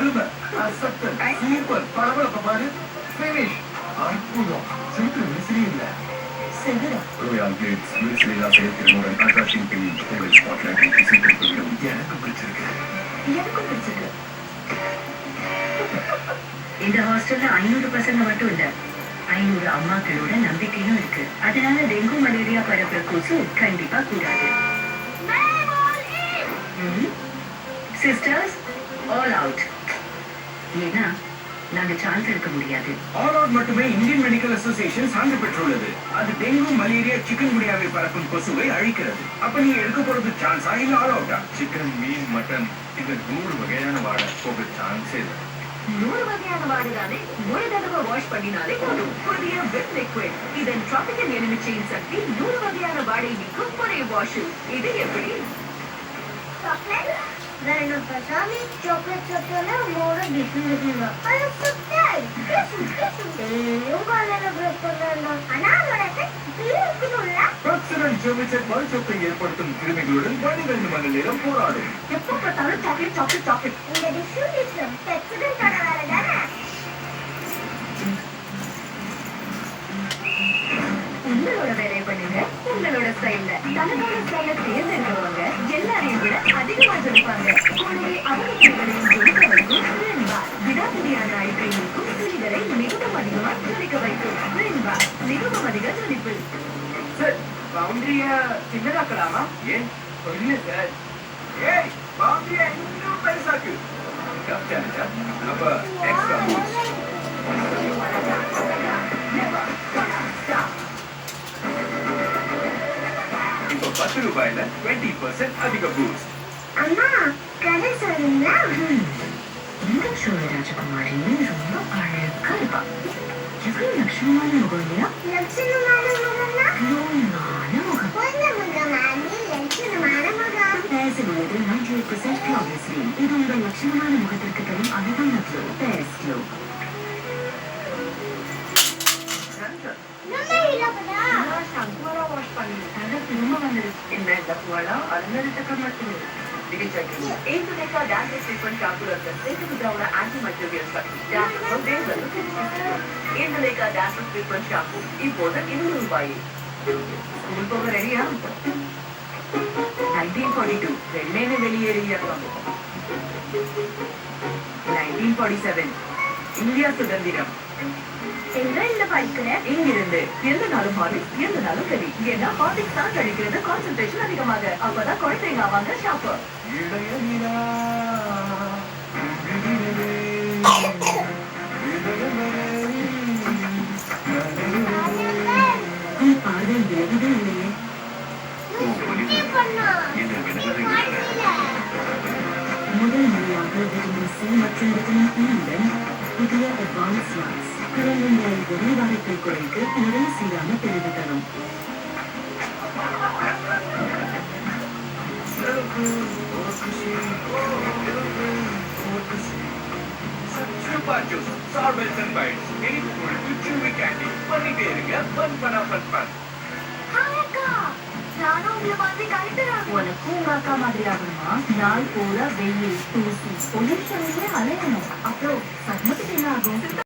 அருமை, அசத்தல், சூப்பர், பரபரப்ப பாரு, finish, அற்புதம், சிறுத்தை விசிறி இல்ல. Royal Blades விசிறிலா செயற்திறனுடன் அட்ராக்ஷன் பெயிண்ட் டேபிள் ஸ்பாட்லைட் சிறுத்தைகளும் எனக்கு பிடிச்சிருக்கு. இந்த ஹாஸ்டல்ல 500 பசங்க மட்டும் இல்ல, 500 அம்மாக்களோட நம்பிக்கையும் இருக்கு. அதனால டெங்கு மலேரியா பரப்புற கொசு கண்டிப்பா கூடாது. Sisters all out. ஏன்னா நாங்க சான்ஸ் எடுக்க முடியாது. ஆல் அவுட் மட்டுமே இந்தியன் மெடிக்கல் அசோசியேஷன் சான்று பெற்றுள்ளது. அது டெங்கு மலேரியா சிக்கன் குனியாவை பரப்பும் கொசுவை அழிக்கிறது. அப்ப நீங்க எடுக்க போறது சான்ஸா இல்ல ஆல் அவுட்டா? சிக்கன், மீன், மட்டன், இந்த 100 வகையான வாடை போக சான்ஸே இல்லை. 100 வகையான வாடுதானே ஒரு தடவை வாஷ் பண்ணினாலே போதும். புதிய வெட் லிக்விட் இதன் டிராபிக்கல் எலிமினேஷன் சக்தி 100 வகையான வாடை நீக்கும் ஒரே வாஷ். இது எப்படி? ஏற்படுத்தும் கிருமிகளுடன் 12 மணி நேரம் போராடும். எப்போ பார்த்தாலும் சாக்லேட் சாக்லேட் சாக்லேட். உங்களோட வேலையை பண்ணுங்க, உங்களோட ஸ்டைல்ல. தனக்கான ஸ்டைல தேர்ந்தெடுக்கிறவங்க எல்லாரையும் விட அதிகமா ஜொலிப்பாங்க. கூடவே அவங்களையும் ஜொலிக்க வைக்கும் ரென்பா. விடாப்பிடியான அழுக்கைகளுக்கும் துணிகளை மிகவும் அதிகமா ஜொலிக்க வைக்கும் ரென்பா. மிகவும் அதிக ஜொலிப்பு. சார், பவுண்டரிய சின்னதாக்கலாமா? ஏன் இல்ல சார். ஏய், பவுண்டரிய இன்னும் பெருசாக்கு. அப்ப எக்ஸ்ட்ரா பூஸ்ட். இப்போ 10 ரூபாயில 20% அதிக பூஸ்ட். அம்மா, கதை சொல்லுங்களா? இந்த சோழ ராஜகுமாரின்னு ரொம்ப அழகா இருப்பா. எவ்வளவு லட்சணமான முகம் இல்லையா? லட்சணமான முகம்னா? லோனான முகம். பொண்ணு முகமானி லட்சணமான முகம். பேசும்போது 98% flawlessly. இது உங்கள் லட்சணமான முகத்திற்கு தரும் அழகான glow. Best glow. நம்ம இல்லப்படா. சங்குவரா வாஷ் பண்ணி தலை திரும்ப வந்துருச்சு. இந்த தப்புவலா அலங்கரித்துக்க மட்டுமே. Indonesia Dandruff Treatment Shampoo Setudrauna Antimicrobial Study. Dandruff Indonesia Dandruff Treatment Shampoo. இப்போது 200 ரூபாய். ஸ்கூல் போக ரெடியா? 1942 வெள்ளையில வெளியேறிய 1947 இந்தியா சுதந்திரம். எங்க இந்த படிக்கிற? இங்கிருந்து எந்த நாளும் ஹார்லிக்ஸ், எந்த நாளும் சரி. ஏன்னா ஹார்லிக்ஸ் தான் கழிக்கிறது கான்சென்ட்ரேஷன் அதிகமாக. அப்பதான் குழந்தைங்க ஆவாங்க ஷாப்பர். முதல் முறையாக விட்டமின் சி மற்றும் விட்டமின் இ புதிய அட்வான்ஸ் லாக்ஸ் குழந்தைகளை விரைவாரத்தை குறைக்க நிறைய சீரான பிரிவு தரும். Super Juice, sorbets and bites. Any food to chewy candy. பண்ணிட்டே இருங்க, fun பண்ணா fun fun. அக்கா, நானும் உங்களை மாதிரி கரெக்டா. உனக்கும் உங்க அக்கா மாதிரி ஆகணுமா? நாள் பூரா வெயில், தூசி, பொல்யூஷன்லயே அலையணும். அப்புறம் சர்மத்துக்கு என்ன ஆகும்?